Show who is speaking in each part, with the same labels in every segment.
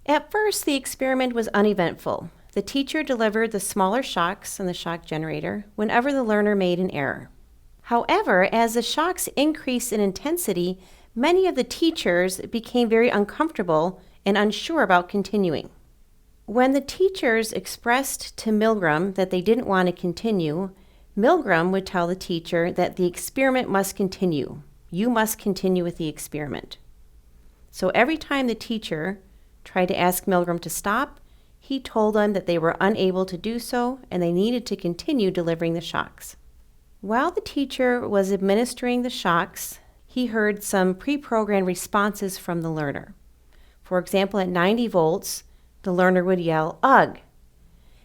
Speaker 1: At first, the experiment was uneventful. The teacher delivered the smaller shocks on the shock generator whenever the learner made an error. However, as the shocks increased in intensity, many of the teachers became very uncomfortable and unsure about continuing. When the teachers expressed to Milgram that they didn't want to continue, Milgram would tell the teacher that the experiment must continue. You must continue with the experiment. So every time the teacher tried to ask Milgram to stop, he told them that they were unable to do so and they needed to continue delivering the shocks. While the teacher was administering the shocks, he heard some pre-programmed responses from the learner. For example, at 90 volts, the learner would yell, "Ugh!"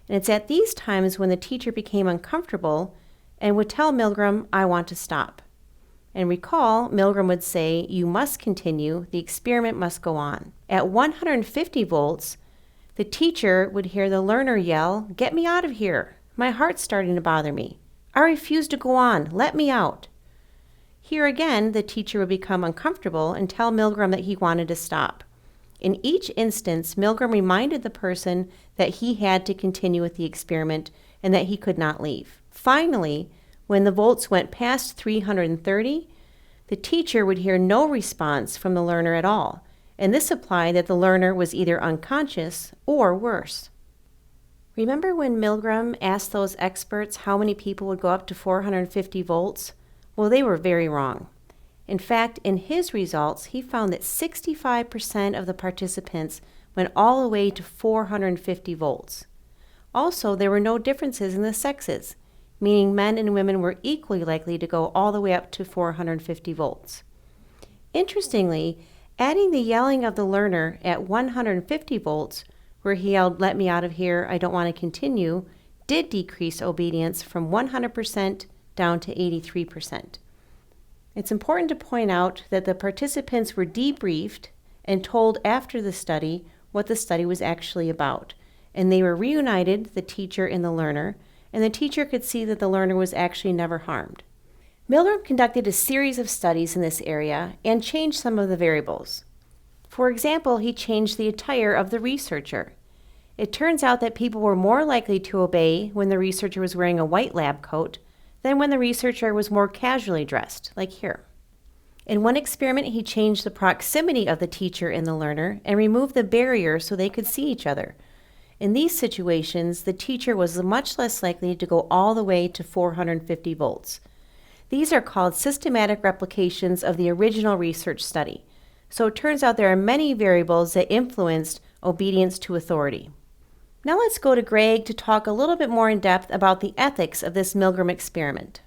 Speaker 1: And it's at these times when the teacher became uncomfortable and would tell Milgram, "I want to stop." And recall, Milgram would say, "You must continue, the experiment must go on." At 150 volts, the teacher would hear the learner yell, "Get me out of here. My heart's starting to bother me. I refuse to go on. Let me out." Here again, the teacher would become uncomfortable and tell Milgram that he wanted to stop. In each instance, Milgram reminded the person that he had to continue with the experiment and that he could not leave. Finally, when the volts went past 330, the teacher would hear no response from the learner at all, and this implied that the learner was either unconscious or worse. Remember when Milgram asked those experts how many people would go up to 450 volts? Well, they were very wrong. In fact, in his results, he found that 65% of the participants went all the way to 450 volts. Also, there were no differences in the sexes, meaning men and women were equally likely to go all the way up to 450 volts. Interestingly, adding the yelling of the learner at 150 volts, where he yelled, "Let me out of here, I don't want to continue," did decrease obedience from 100% down to 83%. It's important to point out that the participants were debriefed and told after the study what the study was actually about, and they were reunited, the teacher and the learner, and the teacher could see that the learner was actually never harmed. Milgram conducted a series of studies in this area and changed some of the variables. For example, he changed the attire of the researcher. It turns out that people were more likely to obey when the researcher was wearing a white lab coat than when the researcher was more casually dressed, like here. In one experiment, he changed the proximity of the teacher and the learner and removed the barrier so they could see each other. In these situations, the teacher was much less likely to go all the way to 450 volts. These are called systematic replications of the original research study. So it turns out there are many variables that influenced obedience to authority. Now let's go to Greg to talk a little bit more in depth about the ethics of this Milgram experiment.